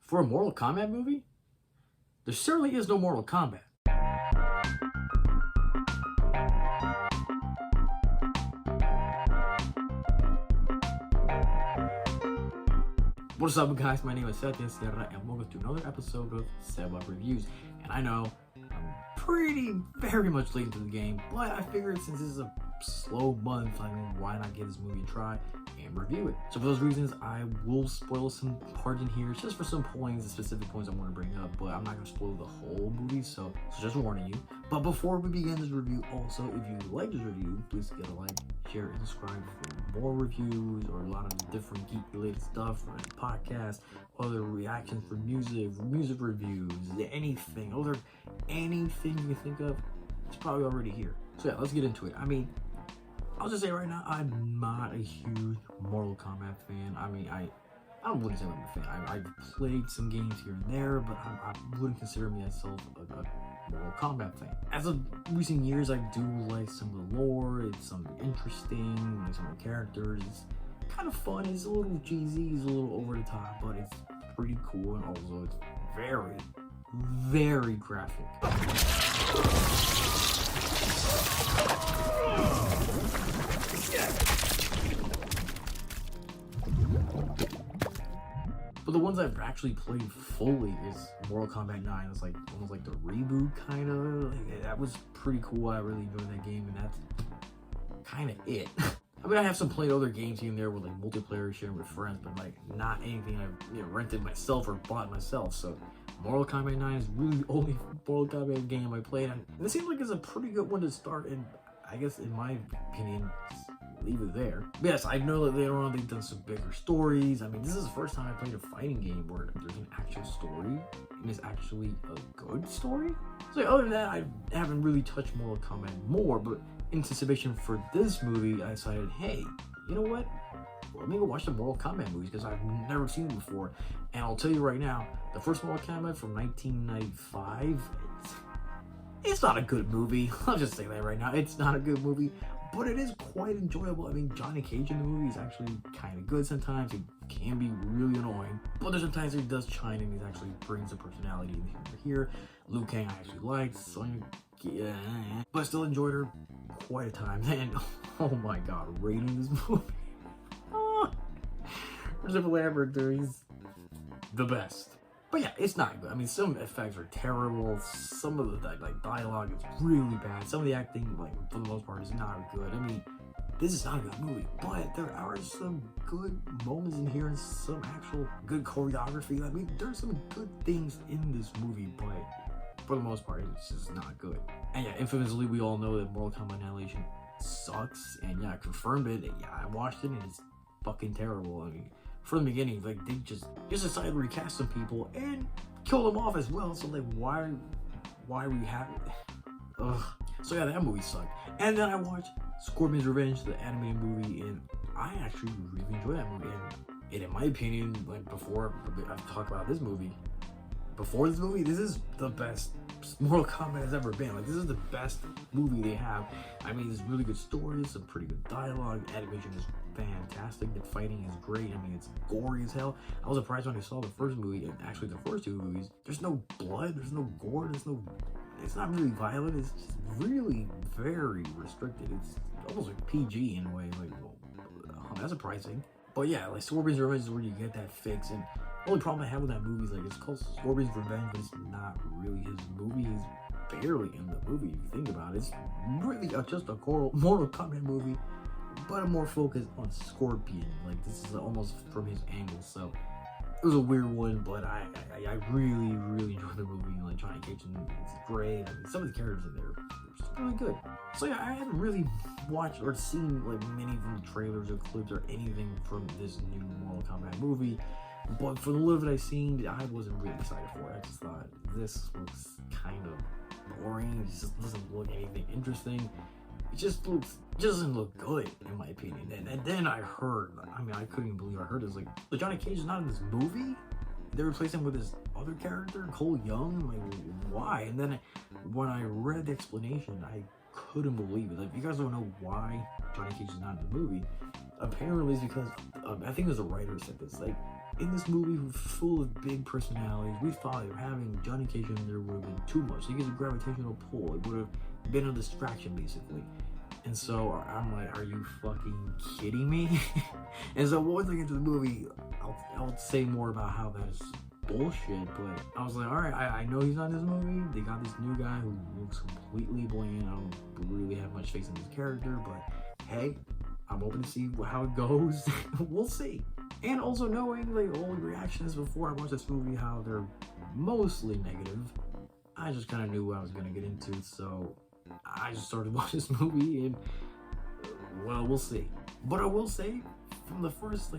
For a Mortal Kombat movie? There certainly is no Mortal Kombat. What's up, guys? My name is Seba, and welcome to another episode of Seba Reviews. And I know I'm very much late into the game, but I figured since this is a slow month, I mean, why not give this movie a try and review it? So for those reasons, I will spoil some parts in here, just for some points, the specific points I want to bring up, but I'm not going to spoil the whole movie, so just warning you. But before we begin this review, also, if you like this review, please get a like, share, and subscribe for more reviews or a lot of different geek-related stuff, podcasts, other reactions for music reviews, anything you can think of, it's probably already here. So yeah, let's get into it. I mean, I'll just say right now, I'm not a huge Mortal Kombat fan. I mean, I wouldn't say I'm a fan. I've played some games here and there, but I wouldn't consider myself a Mortal Kombat fan. As of recent years, I do like some of the lore. It's something interesting, like some of the characters. It's kind of fun. It's a little cheesy. It's a little over the top, but it's pretty cool, and also it's very, very graphic. But the ones I've actually played fully is Mortal Kombat 9. It's like almost like the reboot, kind of. Like, that was pretty cool. I really enjoyed that game, and that's kind of it. I mean, I have some played other games here and there with like multiplayer sharing with friends, but like not anything I've rented myself or bought myself. So Mortal Kombat 9 is really the only Mortal Kombat game I played, and it seems like it's a pretty good one to start. And I guess, in my opinion, leave it there. But yes, I know that later on they've done some bigger stories. I mean, this is the first time I played a fighting game where there's an actual story, and it's actually a good story. So other than that, I haven't really touched Mortal Kombat more, but in anticipation for this movie, I decided, hey, you know what? Let me go watch the Mortal Kombat movies, because I've never seen them before. And I'll tell you right now, the first Mortal Kombat from 1995, it's not a good movie. I'll just say that right now. It's not a good movie, but it is quite enjoyable. I mean, Johnny Cage in the movie is actually kind of good sometimes. It can be really annoying, but there's sometimes he does shine and he actually brings a personality in here. Liu Kang I actually liked, Sonya, yeah, but I still enjoyed her quite a time. And oh my god, rating this movie. Christopher Lambert, dude, he's the best. But yeah, it's not good. I mean, some effects are terrible. Some of the like dialogue is really bad. Some of the acting, like for the most part, is not good. I mean, this is not a good movie, but there are some good moments in here and some actual good choreography. I mean, there's some good things in this movie, but for the most part, it's just not good. And yeah, infamously, we all know that Mortal Kombat Annihilation sucks. And yeah, I confirmed it. And yeah, I watched it and it's fucking terrible. I mean, from the beginning, like they just decided to recast some people and kill them off as well. So like, why we have it? Ugh. So yeah, that movie sucked. And then I watched Scorpion's Revenge, the animated movie, and I actually really enjoyed that movie. And in my opinion, like before I've talked about this movie, before this movie, this is the best Mortal Kombat has ever been. Like, this is the best movie they have. I mean, there's really good stories, some pretty good dialogue, animation is fantastic, the fighting is great. I mean, it's gory as hell. I was surprised when I saw the first movie, and actually the first two movies, there's no blood, there's no gore, it's not really violent, it's just really very restricted. It's almost like PG in a way, like, well, that's surprising. But yeah, like Scorpion's Revenge is where you get that fix, and the only problem I have with that movie is like it's called Scorpion's Revenge, but it's not really his movie. He's barely in the movie if you think about it. It's really just a Mortal Kombat movie, but I'm more focused on Scorpion. Like, this is almost from his angle, so it was a weird one, but I really enjoyed the movie. Like, Johnny Cage, it's great. I mean, some of the characters in there are just really good. So yeah, I haven't really watched or seen like many of the trailers or clips or anything from this new Mortal Kombat movie. But for the little bit I've seen, I wasn't really excited for it. I just thought, this looks kind of boring. It just doesn't look anything interesting. It just doesn't look good, in my opinion. And then I heard, I mean, I couldn't believe I heard this, like, the Johnny Cage is not in this movie? They replaced him with this other character, Cole Young? Like, why? And then when I read the explanation, I couldn't believe it. Like, if you guys don't know why Johnny Cage is not in the movie, apparently it's because, I think it was a writer who said this, like, in this movie full of big personalities, we thought having Johnny Cage in there would have been too much. He gets a gravitational pull. It would have been a distraction, basically. And so I'm like, are you fucking kidding me? And so once I get to the movie, I'll say more about how that is bullshit, but I was like, alright, I know he's not in this movie. They got this new guy who looks completely bland. I don't really have much faith in his character, but hey, I'm open to see how it goes. We'll see. And also knowing like all the reactions before I watched this movie, how they're mostly negative, I just kind of knew what I was going to get into, so I just started watching this movie, and well, we'll see. But I will say, from the first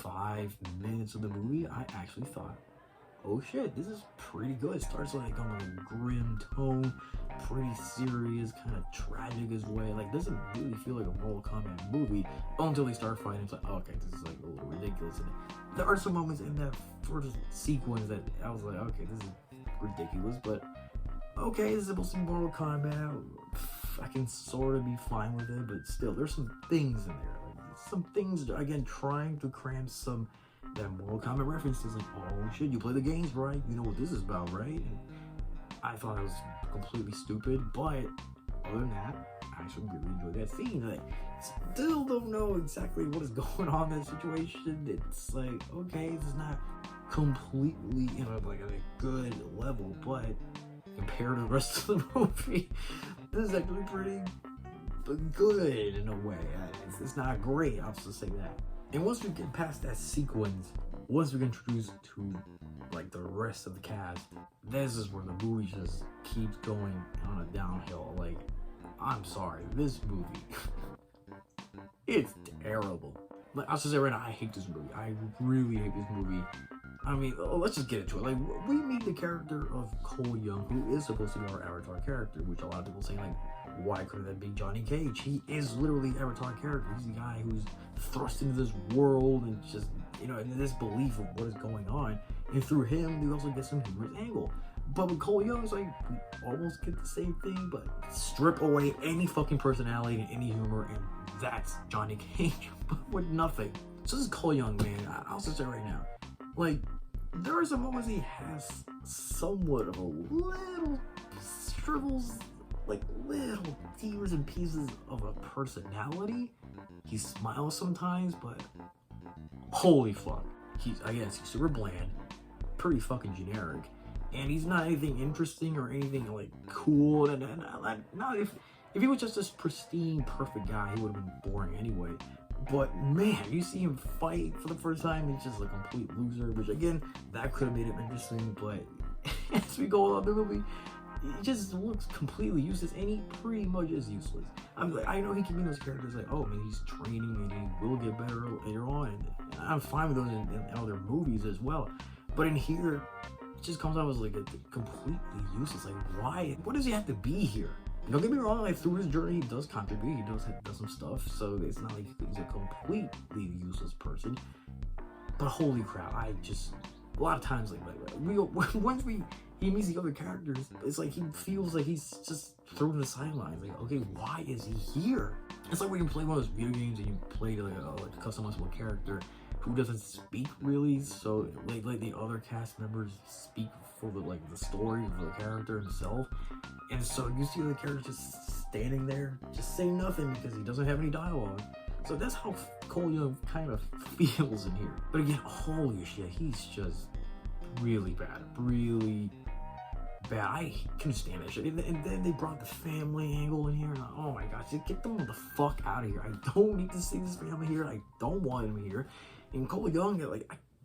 5 minutes of the movie, I actually thought, oh shit, this is pretty good. It starts on a grim tone, pretty serious, kind of tragic as well. Like, doesn't really feel like a Mortal Kombat movie until they start fighting. It's like, okay, this is like a little ridiculous. And there are some moments in that first sequence that I was like, okay, this is ridiculous, but okay, this is supposed to be Mortal Kombat. I can sort of be fine with it, but still, there's some things in there. Like, some things, again, trying to cram some that Mortal Kombat references. Like, oh shit, you play the games, right? You know what this is about, right? And I thought it was completely stupid, but other than that, I actually really enjoyed that scene. Like, still don't know exactly what is going on in that situation. It's like, okay, this is not completely, a good level, but compared to the rest of the movie, this is actually pretty good in a way. It's not great, I'll just say that. And once we get past that sequence, once we get introduced to the rest of the cast, this is where the movie just keeps going on a downhill. Like, I'm sorry, this movie, it's terrible. Like, I'll just say right now, I hate this movie. I really hate this movie. I mean, let's just get into it. Like, we meet the character of Cole Young, who is supposed to be our Avatar character, which a lot of people say, why couldn't that be Johnny Cage? He is literally Avatar character. He's the guy who's thrust into this world and just, in this belief of what is going on. And through him, we also get some humorous angle. But with Cole Young, it's like, we almost get the same thing, but strip away any fucking personality and any humor, and that's Johnny Cage, but with nothing. So this is Cole Young, man. I'll just say right now. Like, there are some moments he has somewhat of a little shrivels, little tears and pieces of a personality. He smiles sometimes, but holy fuck. He's super bland, pretty fucking generic, and he's not anything interesting or anything cool. And not if he was just this pristine, perfect guy, he would have been boring anyway. But man, you see him fight for the first time, he's just a complete loser, which again, that could have made him interesting, but as we go along the movie, he just looks completely useless, and he pretty much is useless. I know he can be those characters oh man, he's training and he will get better later on, and I'm fine with those in other movies as well. But in here, it just comes out as a completely useless. Why? What does he have to be here? Don't get me wrong, through his journey, he does contribute, he does some stuff, so it's not like he's a completely useless person. But holy crap, a lot of times, once he meets the other characters, it's like he feels like he's just thrown to the sidelines. Okay, why is he here? It's like when you play one of those video games and you play a customizable character who doesn't speak really, so the other cast members speak for the story of the character himself, and so you see the character just standing there, just saying nothing because he doesn't have any dialogue. So that's how Cole Young kind of feels in here. But again, holy shit, he's just really bad, really bad. I couldn't stand that shit. And then they brought the family angle in here, and oh my gosh, just get them the fuck out of here. I don't need to see this family here. I don't want him here. And Cole Young,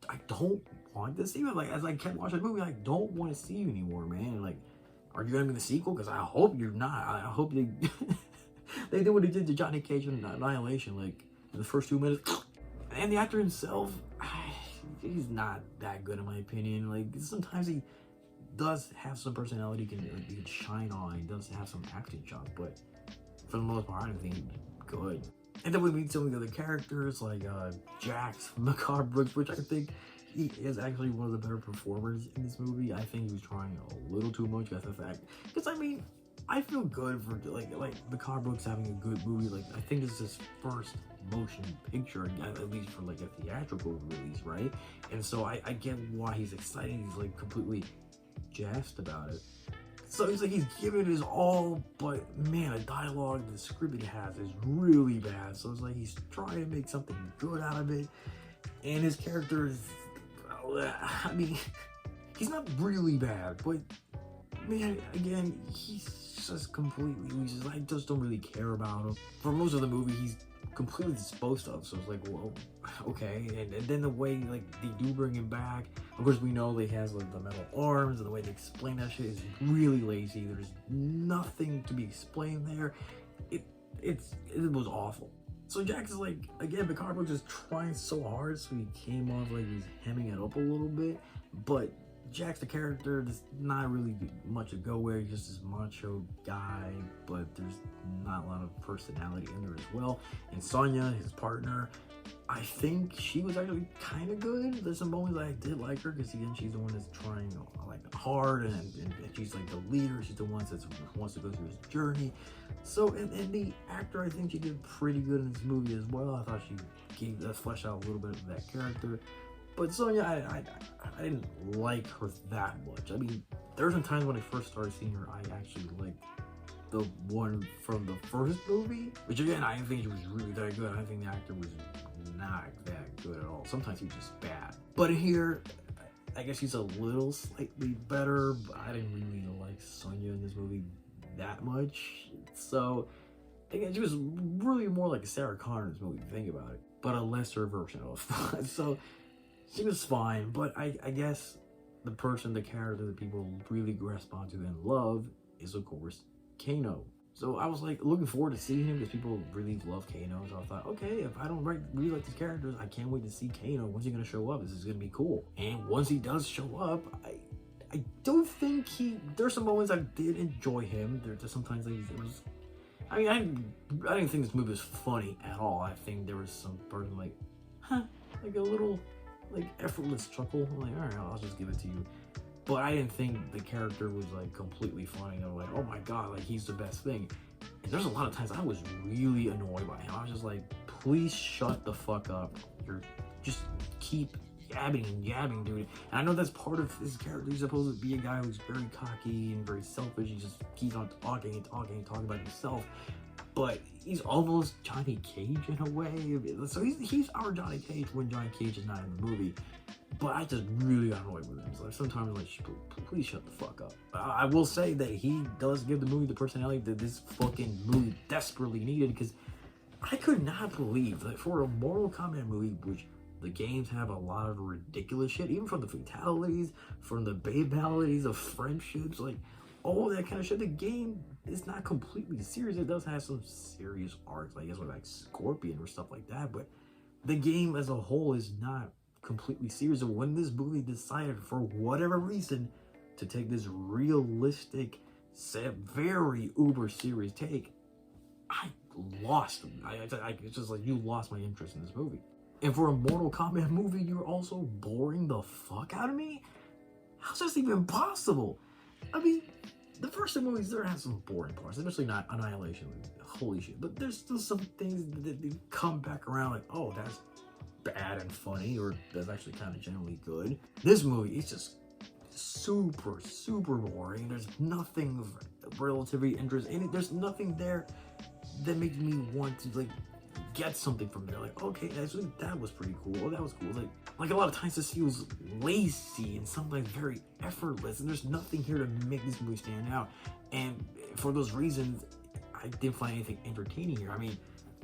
I don't want to see him. As I kept watching the movie, I don't want to see you anymore, man. Are you gonna be the sequel? Because I hope you're not. I hope they they did what they did to Johnny Cage in Annihilation, in the first 2 minutes. And the actor himself, he's not that good in my opinion. Sometimes he does have some personality he can shine on. He does have some acting chops, but for the most part, I don't think he's good. And then we meet some of the other characters, Jax from Macabre Brooks, which I think he is actually one of the better performers in this movie. I think he was trying a little too much at the fact, because I feel good for like the comic books having a good movie. Like I think this is his first motion picture, at least for like a theatrical release, right? And so I get why he's excited. He's like completely jazzed about it. So it's like he's giving it his all, but man, the dialogue, the script he has is really bad. So it's like he's trying to make something good out of it, and his character is, I mean, he's not really bad, but man, again, he's just completely, I just don't really care about him. For most of the movie, he's completely disposed of, so it's like, well, okay. And then the way like they do bring him back, of course we know that he has like the metal arms, and the way they explain that shit is really lazy. There's nothing to be explained there. It was awful. So Jax is like, again, the comic book is trying so hard, so he came off like he's hemming it up a little bit, but Jax the character, there's not really much to go where. He's just this macho guy, but there's not a lot of personality in there as well. And Sonya, his partner, I think she was actually kind of good. There's some moments I did like her, because again, she's the one that's trying like hard, and she's like the leader. She's the one that wants to go through his journey. So, and the actor, I think she did pretty good in this movie as well. I thought she fleshed out a little bit of that character. But Sonya, I didn't like her that much. I mean, there were some times when I first started seeing her, I actually liked the one from the first movie, which again, I didn't think she was really that good. I think the actor was not that good at all. Sometimes he's just bad. But here, I guess she's a little slightly better, but I didn't really like Sonya in this movie that much. So, again, she was really more like Sarah Connor in this movie, if you think about it, but a lesser version of. So, she was fine, but I guess the character that people really grasp onto and love is, of course, Kano. So I was like looking forward to seeing him, because people really love Kano. So I thought, okay, if I don't really like these characters, I can't wait to see Kano. When's he gonna show up? This is gonna be cool. And once he does show up, I don't think there's some moments I did enjoy him. There's sometimes like I didn't think this movie was funny at all. I think there was some person like, like a little like effortless chuckle. I'm like, all right, I'll just give it to you. But I didn't think the character was like completely funny. I was like, oh my god, like he's the best thing. And there's a lot of times I was really annoyed by him. I was just like, please shut the fuck up. You're just keep yabbing and yabbing, dude. And I know that's part of his character. He's supposed to be a guy who's very cocky and very selfish. He just keeps on talking about himself. But he's almost Johnny Cage in a way. So he's our Johnny Cage when Johnny Cage is not in the movie. But I just really got annoyed with him. So sometimes I'm like, please shut the fuck up. I will say that he does give the movie the personality that this fucking movie desperately needed, because I could not believe that for a Mortal Kombat movie, which the games have a lot of ridiculous shit, even from the fatalities, from the babalities of friendships, like all that kind of shit. The game is not completely serious. It does have some serious arcs, I guess, with like Scorpion or stuff like that, but the game as a whole is not completely serious. And when this movie decided, for whatever reason, to take this realistic, very uber serious take, I lost them. It's just like, you lost my interest in this movie. And for a Mortal Kombat movie, you're also boring the fuck out of me? How's this even possible? I mean, the first two movies, there have some boring parts, especially not Annihilation. Holy shit. But there's still some things that they come back around like, oh, that's bad and funny, or that's actually kind of generally good. This movie is just super, super boring. There's nothing of relatively interest in it. There's nothing there that makes me want to, like, get something from there. Like, okay, actually, that was pretty cool. Oh, that was cool. Like a lot of times this feels lazy and sometimes very effortless, and there's nothing here to make this movie stand out. And for those reasons, I didn't find anything entertaining here. I mean,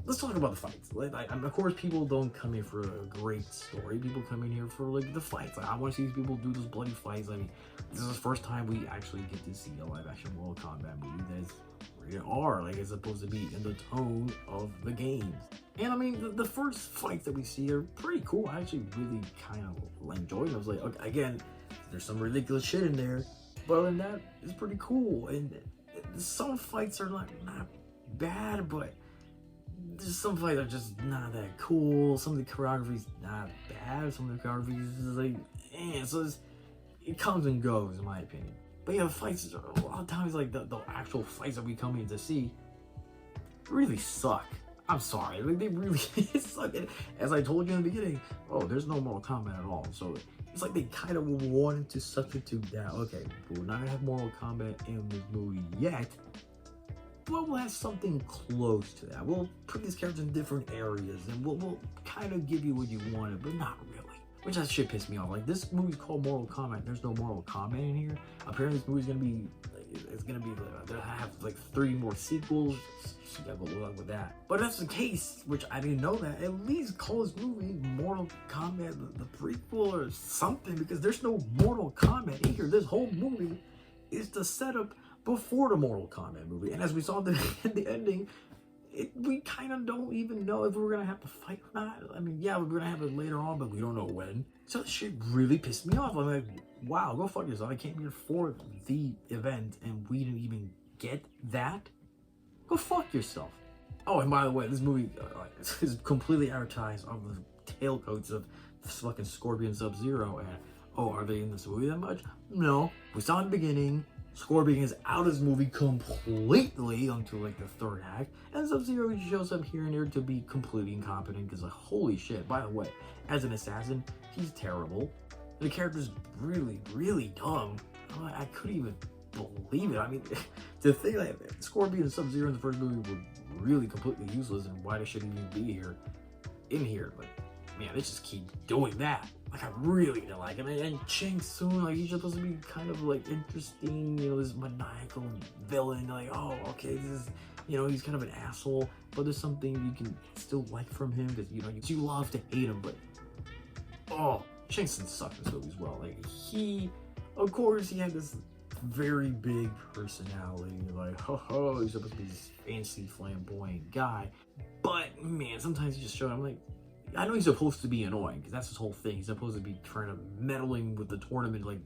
let's talk about the fights. Of course, people don't come in for a great story. People come in here for like the fights. I want to see these people do those bloody fights. I mean, this is the first time we actually get to see a live-action Mortal Kombat movie that's rated R, like it's supposed to be in the tone of the games. And I mean, the first fights that we see are pretty cool. I actually really kind of enjoyed it. I was like, okay, again, there's some ridiculous shit in there, but other than that, it's pretty cool. And some fights are not bad, but there's some fights that are just not that cool. Some of the choreography's not bad. Some of the choreography is like, so it comes and goes, in my opinion. But yeah, the fights, a lot of times, like, the actual fights that we come in to see really suck. I'm sorry, like, they really suck. And as I told you in the beginning, oh, there's no Mortal Kombat at all. So it's like they kind of wanted to substitute that. Okay, we're not gonna have Mortal Kombat in this movie yet, but we'll have something close to that. We'll put these characters in different areas, and we'll kind of give you what you wanted, but not really. Which that shit pissed me off. Like, this movie's called Mortal Kombat. There's no Mortal Kombat in here. Apparently, this movie's gonna be, it's gonna be, they'll have like 3 more sequels. So you gotta go look with that. But if that's the case, which I didn't know that, at least call this movie Mortal Kombat, the prequel or something, because there's no Mortal Kombat in here. This whole movie is the setup before the Mortal Kombat movie. And as we saw in the ending, we kind of don't even know if we're gonna have to fight or not. I mean, yeah, we're gonna have it later on, but we don't know when. So this shit really pissed me off. I'm like, wow, go fuck yourself. I came here for the event and we didn't get that? Go fuck yourself. Oh, and by the way, this movie is completely advertised on the tailcoats of fucking Scorpion Sub-Zero. And, oh, are they in this movie that much? No. We saw in the beginning, Scorpion is out of this movie completely until like the third act, and Sub-Zero shows up here and there to be completely incompetent because, like, holy shit, by the way, as an assassin, he's terrible. The character's really, really dumb. I couldn't even believe it. I mean, to think that Scorpion and Sub-Zero in the first movie were really completely useless, and why they shouldn't even be here, like, man, they just keep doing that. Like, I really didn't like him. And Shang Tsung, like, he's supposed to be kind of, like, interesting, you know, this maniacal villain, like, oh, okay, this is, you know, he's kind of an asshole, but there's something you can still like from him, because, you know, you love to hate him, but, oh, Shang Tsung sucked in this movie as well. Like, of course, he had this very big personality, like, ho, he's supposed to be this fancy, flamboyant guy, but, man, sometimes he just showed him, like, I know he's supposed to be annoying, because that's his whole thing. He's supposed to be trying to meddling with the tournament, like,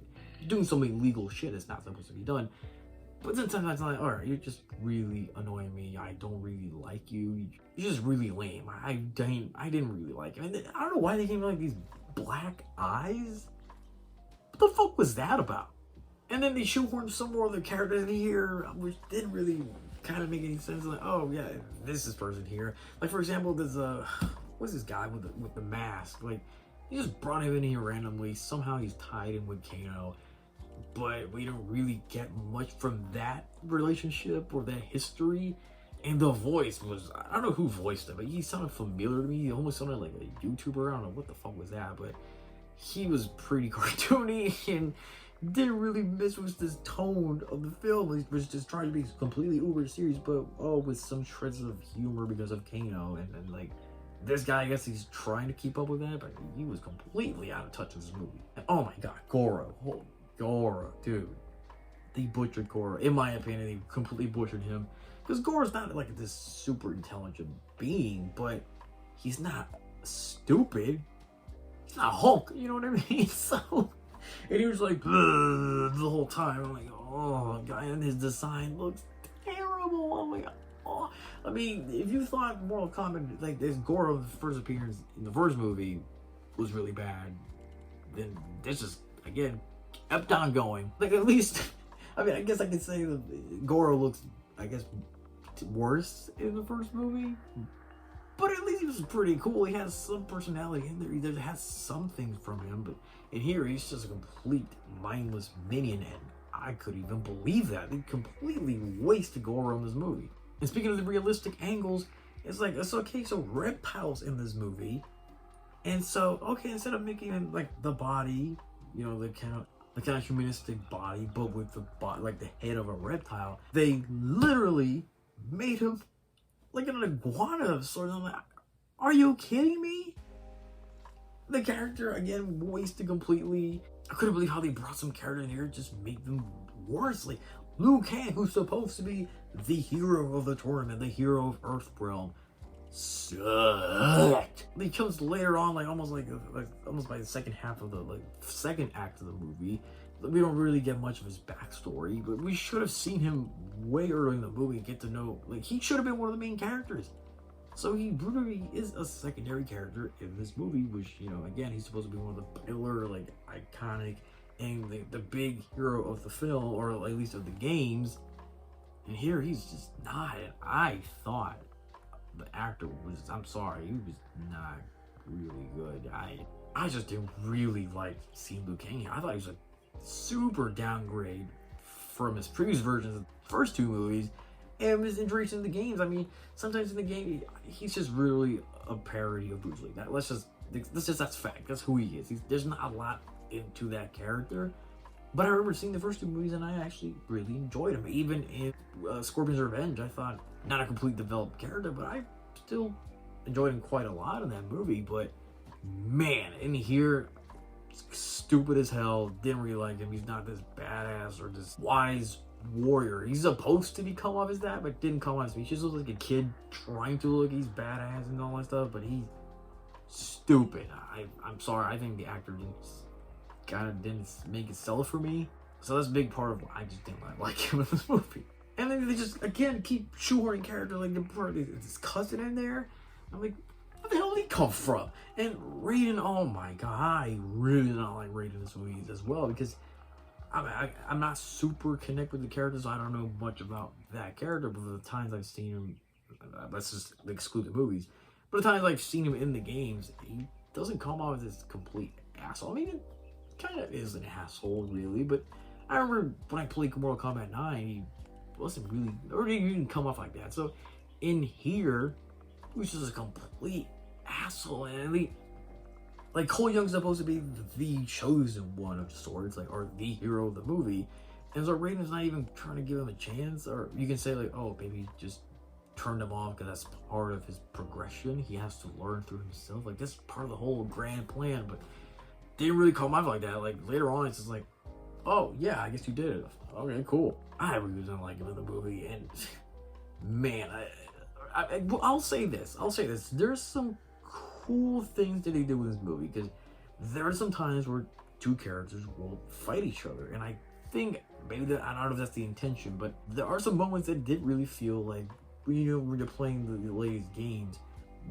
doing some illegal shit that's not supposed to be done. But then sometimes I'm like, alright, you're just really annoying me. I don't really like you. You're just really lame. I didn't really like him. And I don't know why they came like these black eyes. What the fuck was that about? And then they shoehorned some more other characters in here, which didn't really kind of make any sense. Like, oh yeah, this is person here. Like, for example, there's what's this guy with the mask? Like, you just brought him in here randomly. Somehow he's tied in with Kano, but we don't really get much from that relationship or that history. And the voice was, I don't know who voiced him, but he sounded familiar to me. He almost sounded like a YouTuber. I don't know what the fuck was that, but he was pretty cartoony and didn't really miss with this tone of the film. He was just trying to be completely uber serious, but with some shreds of humor because of Kano. And like, this guy, I guess he's trying to keep up with that, but he was completely out of touch in this movie. And oh my god, Goro. Oh, Goro, dude. They butchered Goro. In my opinion, they completely butchered him. Because Goro's not like this super intelligent being, but he's not stupid. He's not Hulk, you know what I mean? So, and he was like, the whole time. I'm like, oh, god, and his design looks terrible. Oh my god. Oh. I mean, if you thought Mortal Kombat, like this Goro's first appearance in the first movie was really bad, then this is, again, kept on going. Like, at least, I mean, I guess I could say that Goro looks, I guess, worse in the first movie, but at least he was pretty cool. He has some personality in there. He has some things from him, but in here, he's just a complete mindless minion, and I couldn't even believe that. They completely wasted Goro in this movie. And speaking of the realistic angles, it's like, it's okay, so reptiles in this movie. And so, okay, instead of making him like the body, you know, the kind of humanistic body, but with the body, like the head of a reptile, they literally made him like an iguana of sorts. I'm like, are you kidding me? The character, again, wasted completely. I couldn't believe how they brought some character in here, just make them worse. Like, Liu Kang, who's supposed to be the hero of the tournament, the hero of Earthrealm, sucked. He comes later on, like almost by the second half of the second act of the movie. We don't really get much of his backstory, but we should have seen him way earlier in the movie and get to know, like, he should have been one of the main characters. So he really is a secondary character in this movie, which, you know, again, he's supposed to be one of the pillar, like, iconic and the big hero of the film, or at least of the games. And here he's just not. And I thought the actor was, I'm sorry, he was not really good. I just didn't really like seeing Liu Kang. I thought he was a super downgrade from his previous versions of the first two movies, and his introduction in the games. I mean, sometimes in the game, he's just really a parody of Bruce Lee. That's fact. That's who he is. There's not a lot into that character. But I remember seeing the first two movies, and I actually really enjoyed him. Even in Scorpion's Revenge, I thought, not a complete developed character, but I still enjoyed him quite a lot in that movie. But man, in here, stupid as hell. Didn't really like him. He's not this badass or this wise warrior. He's supposed to come off as that, but didn't come off as me. He just looks like a kid trying to look. He's badass and all that stuff, but he's stupid. I'm sorry. I think the actor didn't make it sell for me. So that's a big part of why I just didn't like him in this movie. And then they just, again, keep shoehorning characters like this cousin in there. I'm like, where the hell did he come from? And Raiden, oh my god, I really did not like Raiden in this movie as well, because I'm not super connected with the characters. So I don't know much about that character, but the times I've seen him, let's just exclude the movies, but the times I've seen him in the games, he doesn't come off as this complete asshole. I mean, it kind of is an asshole, really, but I remember when I played Mortal Kombat 9, he wasn't really, or he didn't come off like that. So in here, he was just a complete asshole, and like Cole Young's supposed to be the chosen one of sorts, like, or the hero of the movie, and so Raiden's not even trying to give him a chance. Or you can say like, oh, maybe just turned him off because that's part of his progression. He has to learn through himself. Like, that's part of the whole grand plan, but didn't really come off like that. Like, later on, it's just like, oh yeah, I guess you did it. Okay, cool. I really didn't like him in the movie, and man, I'll say this. There's some cool things that they do with this movie, because there are some times where two characters will fight each other, and I think maybe that, I don't know if that's the intention, but there are some moments that did really feel like, when you're playing the latest games,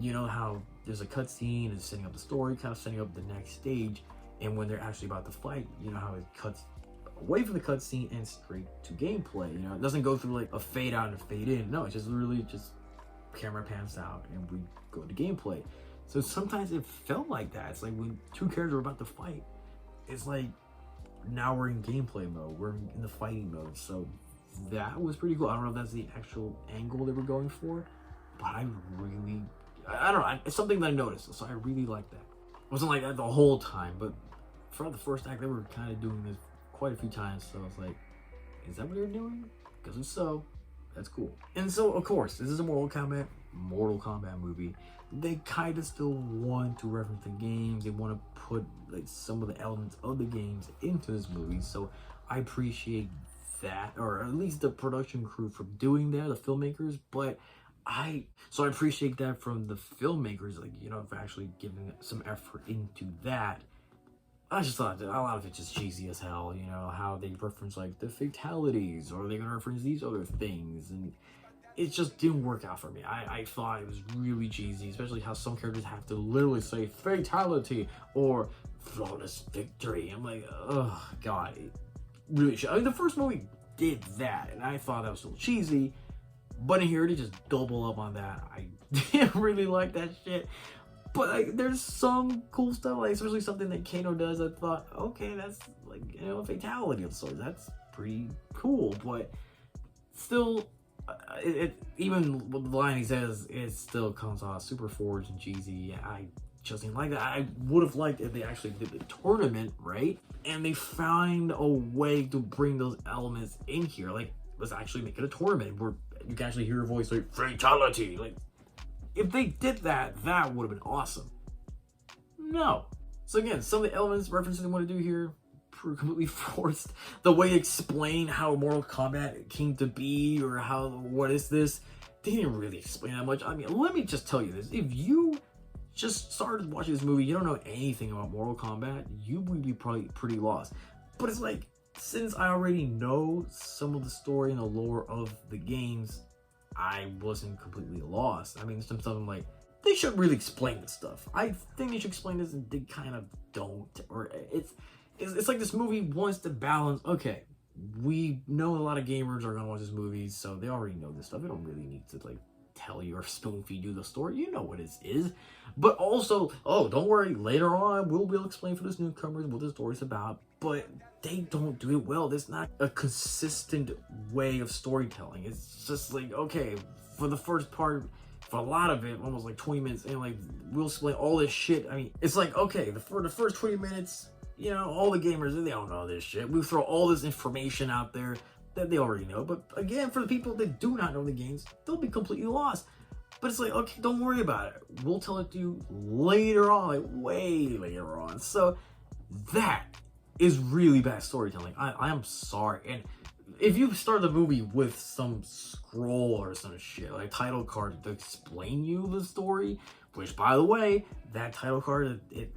you know how there's a cutscene and setting up the story, kind of setting up the next stage, and when they're actually about to fight, you know how it cuts away from the cutscene and straight to gameplay. You know, it doesn't go through like a fade out and fade in. No, it's just literally just camera pans out and we go to gameplay. So sometimes it felt like that. It's like when two characters are about to fight, it's like now we're in gameplay mode. We're in the fighting mode. So that was pretty cool. I don't know if that's the actual angle they were going for, but I don't know. It's something that I noticed. So I really like that. It wasn't like that the whole time, but for the first act, they were kind of doing this quite a few times. So I was like, is that what they're doing? Because if so, that's cool. And so, of course, this is a Mortal Kombat movie. They kind of still want to reference the games. They want to put like some of the elements of the games into this movie. So I appreciate that, or at least the production crew for doing that, the filmmakers. But I appreciate that from the filmmakers, like, you know, for actually giving some effort into that. I just thought that a lot of it's just cheesy as hell, you know, how they reference like the fatalities, or they're gonna reference these other things, and it just didn't work out for me. I thought it was really cheesy, especially how some characters have to literally say fatality or flawless victory. I'm like, oh god, it really should. I mean, the first movie did that, and I thought that was so cheesy, but in here they just double up on that. I didn't really like that shit. But like, there's some cool stuff, like especially something that Kano does. I thought, okay, that's like, you know, a fatality of sorts. That's pretty cool. But still, even with the line he says, it still comes off super forged and cheesy. I just didn't like that. I would have liked if they actually did the tournament right, and they find a way to bring those elements in here. Like, let's actually make it a tournament where you can actually hear a voice like fatality, like. If they did that, that would have been awesome. No. So again, some of the elements, references they want to do here, completely forced. The way to explain how Mortal Kombat came to be, or what is this, they didn't really explain that much. I mean, let me just tell you this. If you just started watching this movie, you don't know anything about Mortal Kombat, you would be probably pretty lost. But it's like, since I already know some of the story and the lore of the games, I wasn't completely lost. I mean, some stuff I'm like, they should really explain this stuff. I think they should explain this, and they kind of don't. Or it's like this movie wants to balance, okay, we know a lot of gamers are gonna watch this movie, so they already know this stuff. They don't really need to like tell you or spoon feed you the story. You know what it is. But also, oh, don't worry, later on we'll be able to explain for this newcomers what the story's about. But they don't do it well. There's not a consistent way of storytelling. It's just like, okay, for the first part, for a lot of it, almost like 20 minutes, and like we'll explain all this shit. I mean, it's like, okay, for the first 20 minutes, you know, all the gamers, they don't know this shit. We throw all this information out there that they already know. But again, for the people that do not know the games, they'll be completely lost. But it's like, okay, don't worry about it. We'll tell it to you later on, like way later on. So that is really bad storytelling. I am sorry. And if you start the movie with some scroll or some shit, like title card to explain you the story, which by the way, that title card, it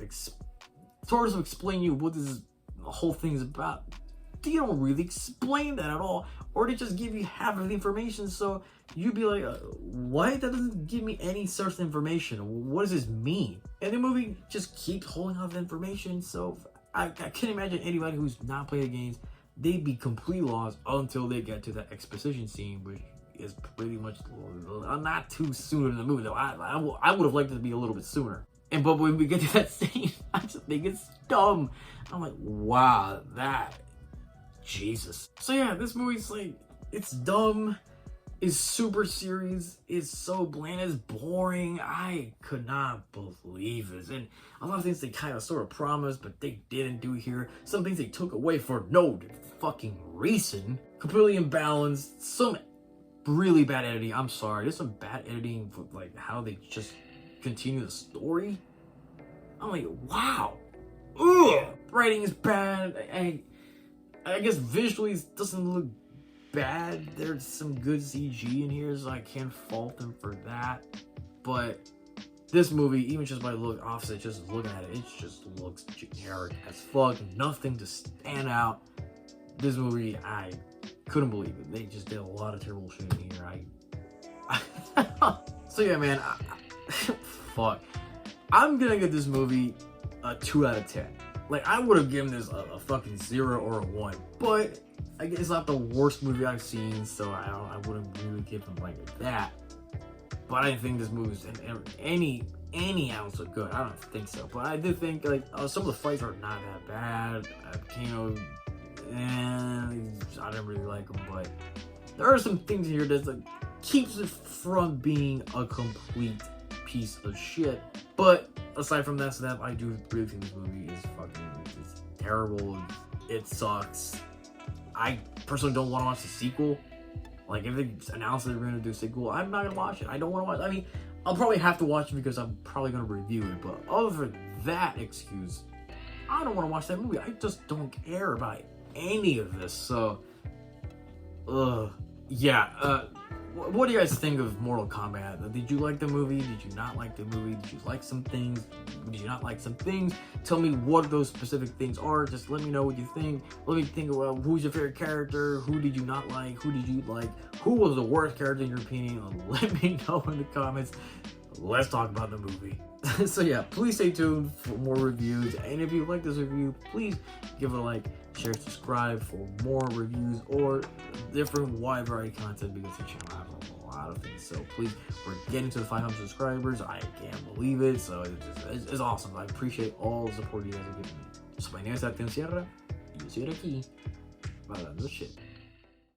sort of explain you what this whole thing's about. They don't really explain that at all, or they just give you half of the information, so you'd be like, what? That doesn't give me any source information. What does this mean? And the movie just keeps holding out the information, so I can't imagine anybody who's not played the games, they'd be completely lost until they get to that exposition scene, which is pretty much not too soon in the movie, though. I would have liked it to be a little bit sooner. But when we get to that scene, I just think it's dumb. I'm like, wow, that... Jesus. So yeah, this movie's like, it's dumb, it's super serious, it's so bland, it's boring. I could not believe this. And a lot of things they kind of sort of promised, but they didn't do here. Some things they took away for no fucking reason. Completely imbalanced. Some really bad editing. I'm sorry. There's some bad editing for like how they just continue the story. I'm like, wow. Ugh. Writing is bad. I guess visually it doesn't look bad. There's some good CG in here, so I can't fault them for that. But this movie, even just by look, Offset, just looking at it, it just looks generic as fuck. Nothing to stand out. This movie, I couldn't believe it. They just did a lot of terrible shit in here. So yeah, man, fuck. I'm gonna give this movie a 2 out of 10. Like, I would have given this a fucking 0 or a 1, but I guess it's not the worst movie I've seen, so I wouldn't really give him like that. But I didn't think this movie was any ounce of good. I don't think so. But I did think like some of the fights are not that bad. Kano, I didn't really like him, but there are some things here that like keeps it from being a complete piece of shit. But aside from that stuff, I do really think this movie is it's terrible. It sucks. I personally don't want to watch the sequel. Like, if they announce that they're going to do a sequel, I'm not going to watch it. I don't want to watch it. I mean, I'll probably have to watch it because I'm probably going to review it. But other than that excuse, I don't want to watch that movie. I just don't care about any of this. So, yeah. What do you guys think of Mortal Kombat? Did you like the movie? Did you not like the movie? Did you like some things? Did you not like some things? Tell me what those specific things are. Just let me know what you think. Let me think about who's your favorite character. Who did you not like? Who did you like? Who was the worst character in your opinion? Let me know in the comments. Let's talk about the movie. So yeah, please stay tuned for more reviews. And if you like this review, please give it a like, share, subscribe for more reviews or different wide variety content, because the channel has a lot of things. So please, we're getting to the 500 subscribers. I can't believe it. So it's awesome. I appreciate all the support you guys are giving me. So my name is Acton Sierra, y yo soy aquí para hablar shit.